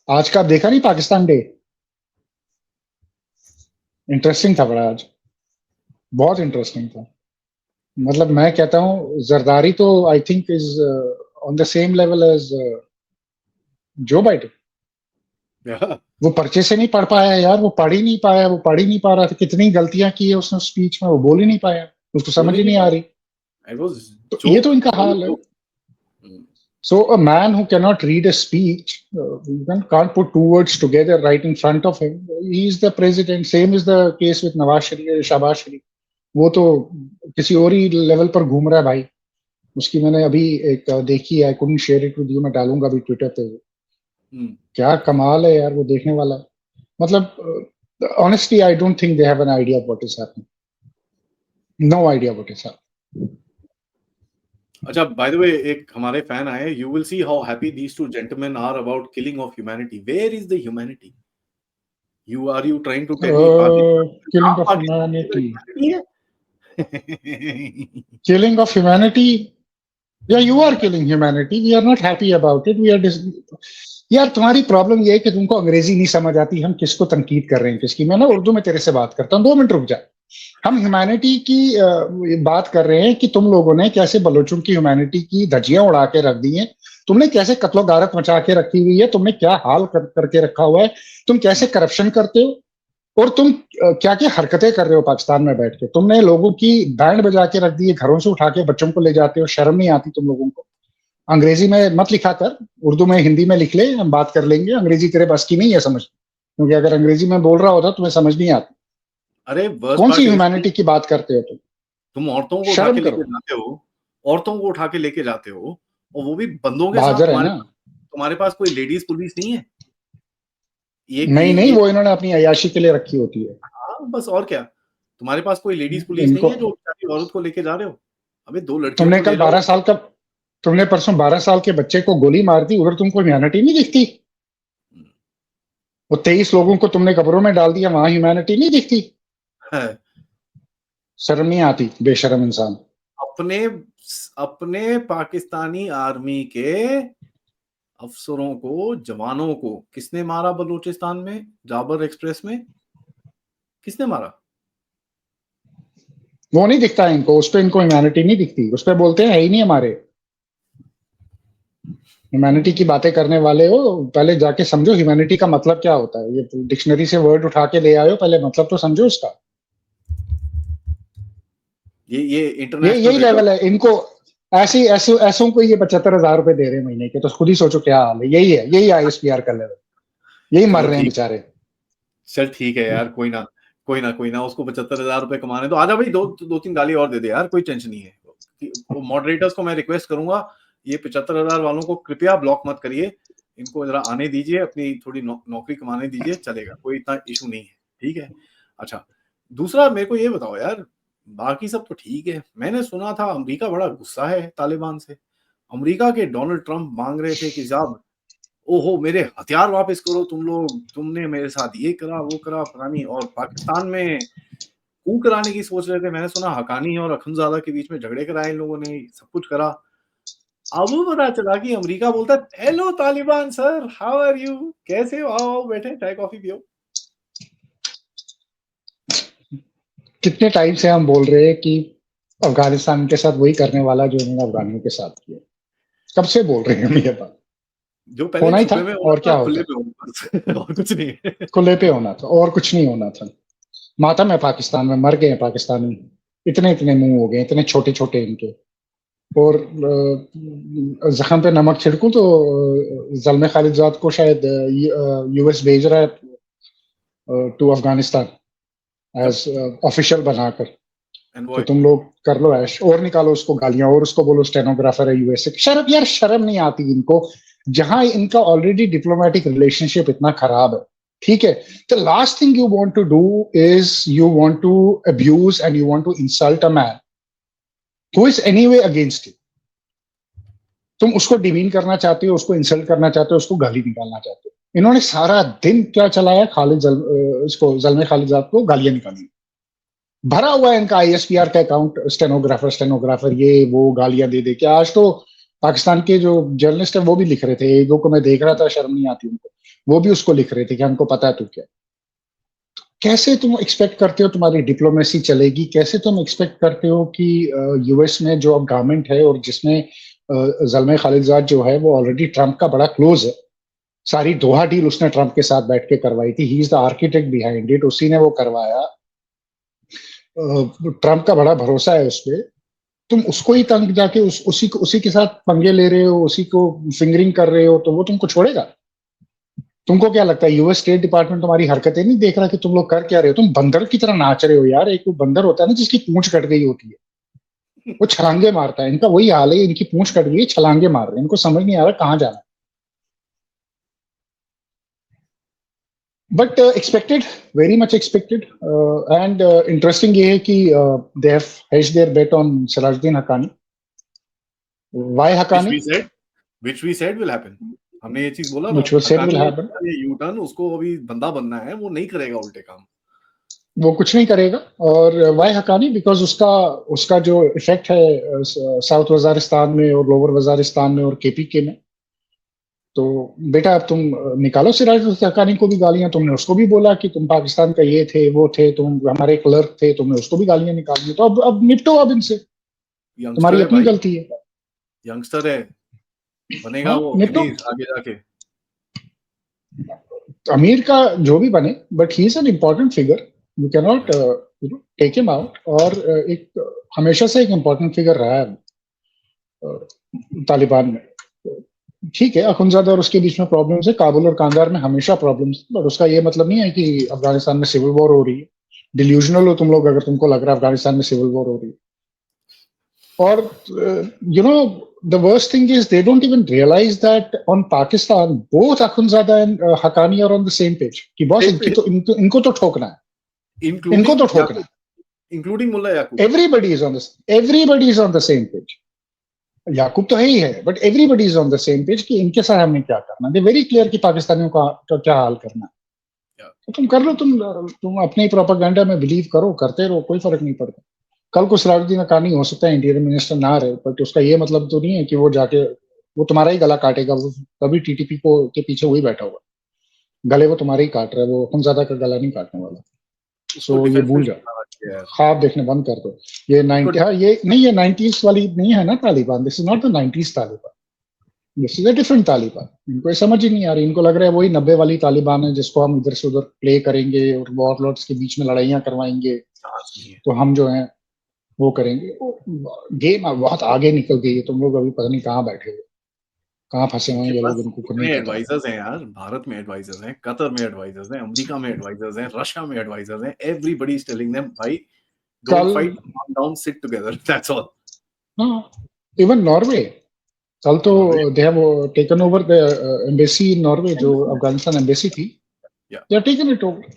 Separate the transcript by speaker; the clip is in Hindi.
Speaker 1: आज का आप देखा नहीं पाकिस्तान डे? इंटरेस्टिंग था बड़ा आज, बहुत इंटरेस्टिंग था। मतलब मैं कहता हूँ जरदारी तो I think is on the same level as Joe Biden.
Speaker 2: Yeah.
Speaker 1: वो पर्चे से नहीं पढ़ पाया यार, वो पढ़ ही नहीं पाया, वो पढ़ ही नहीं पा रहा था। कितनी गलतियां की है उसने स्पीच में, वो बोल ही नहीं पाया, उसको
Speaker 2: बोल
Speaker 1: समझ
Speaker 2: ही
Speaker 1: ही
Speaker 2: नहीं
Speaker 1: नहीं आ
Speaker 2: पाया।
Speaker 1: रही।
Speaker 2: It was
Speaker 1: तो ये तो
Speaker 2: joke.
Speaker 1: इनका हाल है।
Speaker 2: Joke. Hmm.
Speaker 1: So a man who cannot read a speech, even can't put two words together right in front of him. He is the president. Same is the case with Nawaz Sharif, Shahbaz Sharif. वो तो किसी और ही लेवल पर घूम रहा है भाई। उसकी मैंने अभी एक देखी है, I couldn't share it with you, मैं डालूंगा अभी ट्विटर पे।
Speaker 2: Hmm.
Speaker 1: क्या कमाल है यार, वो देखने वाला। मतलब honestly I don't think they have an idea what is happening, no idea what is happening.
Speaker 2: अच्छा, by the way, एक हमारे फैन आए, you will see how happy these two gentlemen are about killing of humanity. Where is the humanity? Are you trying to tell me
Speaker 1: killing of
Speaker 2: Pakistan में
Speaker 1: ह्यूमैनिटी,
Speaker 2: humanity है?
Speaker 1: killing of humanity. Yeah, you are killing humanity. We are not happy about it. यार तुम्हारी प्रॉब्लम ये है कि तुमको अंग्रेजी नहीं समझ आती। हम किसको तनकीद कर रहे हैं किसकी? मैं ना उर्दू में तेरे से बात करता हूँ, 2 मिनट रुक जा। हम ह्यूमैनिटी की बात कर रहे हैं कि तुम लोगों ने कैसे बलोचों की ह्यूमैनिटी की धज्जियां उड़ा के रख दी हैं। तुमने कैसे कत्लो गारत मचा के रखी हुई है, तुमने क्या हाल करके रखा हुआ है, तुम कैसे करप्शन करते हो, और तुम क्या क्या हरकतें कर रहे हो पाकिस्तान में बैठ के। तुमने लोगों की बैंड बजा के रख दी है, घरों से उठा के बच्चों को ले जाते हो। शर्म नहीं आती तुम लोगों को? अंग्रेजी में मत लिखा कर, उर्दू में हिंदी में लिख ले, हम बात कर लेंगे। अंग्रेजी तेरे बस की नहीं है समझ, क्योंकि अगर अंग्रेजी में बोल रहा होता तुम्हें समझ नहीं आती।
Speaker 2: अरे वर्स्ट
Speaker 1: कौन सी
Speaker 2: पार्ट इज
Speaker 1: ह्यूमैनिटी की बात करते हो तुम?
Speaker 2: तुम औरतों को उठा
Speaker 1: शर्म
Speaker 2: के लेके
Speaker 1: करो।
Speaker 2: जाते हो, औरतों को उठा के लेके जाते हो, और वो भी बंदों के साथ।
Speaker 1: बहादुर है ना?
Speaker 2: तुम्हारे पास कोई लेडीज पुलिस नहीं है?
Speaker 1: नहीं नहीं,
Speaker 2: ये
Speaker 1: वो इन्होंने अपनी अय्याशी के लिए रखी होती है।
Speaker 2: हाँ, बस और क्या। तुम्हारे पास कोई लेडीज पुलिस नहीं
Speaker 1: इनको
Speaker 2: है जो बेचारी औरत को लेके जा रहे हो? अबे 2 लड़कियों
Speaker 1: तुमने
Speaker 2: को ले
Speaker 1: कल
Speaker 2: लो।
Speaker 1: 12 साल का, तुमने परसों 12 साल के बच्चे को गोली मार दी, उधर तुमको ह्यूमैनिटी नहीं दिखती? वो 23 लोगों को तुमने कब्रों में डाल दिया, वहां ह्यूमैनिटी नहीं दिखती?
Speaker 2: है।
Speaker 1: शर्म नहीं आती बेशरम इंसान?
Speaker 2: अपने अपने पाकिस्तानी आर्मी के अफसरों को, जवानों को किसने मारा बलूचिस्तान में, जाबर एक्सप्रेस में? किसने मारा?
Speaker 1: वो नहीं दिखता है इनको, उस पर इनको ह्यूमैनिटी नहीं दिखती। उस पर बोलते हैं है ही नहीं हमारे। ह्यूमैनिटी की बातें करने वाले हो, पहले जाके समझो ह्यूमैनिटी का मतलब क्या होता है। ये डिक्शनरी से वर्ड उठा के ले आए हो, पहले मतलब तो समझो उसका।
Speaker 2: ये
Speaker 1: ये
Speaker 2: इंटरनेशनल
Speaker 1: यही
Speaker 2: रेड।
Speaker 1: लेवल है इनको। ऐसी ऐसे ऐसों को ये 75,000 रुपए दे रहे हैं महीने के, तो खुद ही सोचो क्या हाल है। यही है, यही ISPR का लेवल। यही मर
Speaker 2: चलो
Speaker 1: रहे हैं
Speaker 2: ठीक,
Speaker 1: बेचारे।
Speaker 2: चल ठीक है यार, कोई ना, कोई ना, कोई ना। उसको 75,000 रुपए कमाने तो आजा भाई, दो तीन गाली और दे दे यार, कोई टेंशन नहीं है। वो मॉडरेटर्स को मैं रिक्वेस्ट करूंगा, ये 75,000 वालों को कृपया ब्लॉक मत करिए। इनको जरा आने दीजिए, अपनी थोड़ी नौकरी कमाने दीजिए, चलेगा, कोई इतना इशू नहीं है। ठीक है। अच्छा, दूसरा मेरे को ये बताओ यार, बाकी सब तो ठीक है। मैंने सुना था अमेरिका बड़ा गुस्सा है तालिबान से। अमेरिका के डोनाल्ड ट्रंप मांग रहे थे कि साहब, ओहो मेरे हथियार वापस करो तुम लोग, तुमने मेरे साथ ये करा वो करा पता नहीं। और पाकिस्तान में coup कराने की सोच रहे थे। मैंने सुना हकानी और अखुंज़ादा के बीच में झगड़े कराए इन लोगों ने, सब कुछ करा। अब पता चला कि अमेरिका बोलता है, hello Taliban sir, how are you, कैसे हो, आओ आओ बैठे, चाय कॉफी पियो।
Speaker 1: कितने टाइम से हम बोल रहे हैं कि अफगानिस्तान के साथ वही करने वाला जो उन्होंने अफगानियों के साथ किया। कब से बोल रहे हैं हम ये बात?
Speaker 2: जो पहले
Speaker 1: होना ही था,
Speaker 2: छुपे में होना
Speaker 1: और क्या
Speaker 2: था,
Speaker 1: होता?
Speaker 2: खुले में होना बस और कुछ नहीं है।
Speaker 1: खुले पे होना था और कुछ नहीं होना था। मातम है पाकिस्तान में, मर गए हैं पाकिस्तानी। इतने इतने मुंह हो गए, इतने छोटे छोटे इनके। और जख्म पे नमक छिड़कूं तो ज़ल्मे खालिदजाद को शायद US भेज रहा है टू अफगानिस्तान एज ऑफिशियल बनाकर। तो
Speaker 2: एनवॉय।
Speaker 1: तुम लोग कर लो ऐश, और निकालो उसको गालियां, और उसको बोलो स्टेनोग्राफर है US से। शर्म यार, शर्म नहीं आती इनको? जहां इनका ऑलरेडी डिप्लोमेटिक रिलेशनशिप इतना खराब है, ठीक है, the last thing you want to do is you want to abuse and you want to insult a man who is anyway against you. तुम उसको डिमीन करना चाहते हो, उसको इंसल्ट करना चाहते हो, उसको गाली निकालना चाहते हो। इन्होंने सारा दिन क्या चलाया, इसको ज़ल्मे खालिदजाद को गालियां निकाली। भरा हुआ है इनका ISPR का अकाउंट, स्टेनोग्राफर स्टेनोग्राफर ये वो गालियां दे दे के। आज तो पाकिस्तान के जो जर्नलिस्ट है वो भी लिख रहे थे, एक दो को मैं देख रहा था, शर्म नहीं आती उनको। वो भी उसको लिख रहे थे कि हमको पता है तू क्या। कैसे तुम एक्सपेक्ट करते हो तुम्हारी डिप्लोमेसी चलेगी? कैसे तुम एक्सपेक्ट करते हो कि यूएस में जो अब गवर्नमेंट है और जिसमें ज़ल्मे खालिलजाद जो है वो ऑलरेडी ट्रंप का बड़ा क्लोज है, सारी दोहा डील उसने ट्रंप के साथ बैठ के करवाई थी, he is the architect behind it, उसी ने वो करवाया, ट्रंप का बड़ा भरोसा है उस पर। तुम उसको ही तंग जाके उसी के साथ पंगे ले रहे हो, उसी को फिंगरिंग कर रहे हो, तो वो तुमको छोड़ेगा? तुमको क्या लगता है यूएस स्टेट डिपार्टमेंट तुम्हारी हरकतें नहीं देख रहा कि तुम लोग कर क्या रहे हो? तुम बंदर की तरह नाच रहे हो यार। एक वो बंदर होता है ना जिसकी पूंछ कट गई होती है, वो छलांगे मारता है, इनका वही हाल है, इनकी पूंछ कट गई, छलांगे मार रहे हैं, इनको समझ नहीं आ रहा कहाँ जाना है। But expected, very much expected. And interesting ये है कि they have hedged their bet on Sirajuddin Haqqani. Why Haqqani?
Speaker 2: which we said will happen. हमने ये चीज बोला था,
Speaker 1: which was said will happen.
Speaker 2: ये यू टर्न उसको अभी बंदा बनना है, वो नहीं करेगा उल्टे काम,
Speaker 1: वो कुछ नहीं करेगा। और वाई हक्कानी? बिकॉज उसका जो इफेक्ट है साउथ वजारिस्तान में और लोअर वजारिस्तान में और केपीके में, तो बेटा अब तुम निकालो सिराज हक्कानी को भी गालियां। तुमने उसको भी बोला कि तुम पाकिस्तान का ये थे वो थे, तुम हमारे क्लर्क थे, तुमने उसको भी गालियां निकाली, तो अब निपटो अब इनसे, तुम्हारी अपनी गलती है।
Speaker 2: यंगस्टर है, बनेगा वो आगे जाके
Speaker 1: अमीर का जो भी बने, but he is an important figure, you can not take him out. और एक हमेशा से एक इम्पोर्टेंट फिगर रहा है तालिबान में। ठीक है, अखुंजादा और उसके बीच में प्रॉब्लम्स है, काबुल और कांधार में हमेशा प्रॉब्लम्स, बट उसका ये मतलब नहीं है कि अफगानिस्तान में सिविल वॉर हो रही है। डिल्यूजनल हो तुम लोग अगर तुमको लग रहा है अफगानिस्तान में सिविल वॉर हो रही है। और you know, the worst thing is they don't even realize that on Pakistan both Akhundzada and Haqqani are on the same page कि बॉस इनको तो ठोकना है, इनको तो ठोकना है,
Speaker 2: including Mulla Yakub.
Speaker 1: everybody is on the same page. याकूब तो है ही है, but everybody is on the same page कि इनके साथ हमने क्या करना, दे वेरी क्लियर कि पाकिस्तानियों का क्या हाल करना है। तो तुम कर लो, तुम अपने प्रोपेगेंडा में बिलीव करो, करते रहो, कोई फर्क नहीं पड़ता। कल को सिराजुद्दीन हक्कानी हो सकता है इंटीरियर मिनिस्टर ना रहे, बट उसका ये मतलब तो नहीं है कि वो जाके वो तुम्हारा ही गला काटेगा। वो कभी टीटीपी को के पीछे वही बैठा हुआ, गले वो तुम्हारे ही काट रहा है, वो अखुंज़ादा का गला नहीं काटने वाला। सो ये भूल जाओ, ख्वाब देखने बंद कर दो। ये 90s वाली नहीं है ना Taliban. This is not the 90s Taliban, this is a different Taliban. इनको ये समझ ही नहीं आ रही, इनको लग रहा है वही 90 वाली तालिबान है जिसको हम इधर से उधर प्ले करेंगे और वॉरलॉर्ड्स के बीच में लड़ाइयां करवाएंगे, तो हम जो है वो करेंगे। गेम बहुत आगे निकल गई है, तुम लोग अभी पता नहीं कहाँ बैठे हुए, कहाँ फंसे हुए हैं ये लोग, इनको कुछ नहीं पता।
Speaker 2: एडवाइजर्स हैं यार, भारत में एडवाइजर्स हैं, कतर में एडवाइजर्स हैं, अमेरिका में एडवाइजर्स हैं, रशिया में एडवाइजर्स हैं, एवरीबॉडी इज टेलिंग देम भाई don't fight, calm down, sit together, that's all.
Speaker 1: Even Norway, कल तो they have taken over the embassy in Norway, जो अफगानिस्तान एम्बेसी थी, they have taken it over.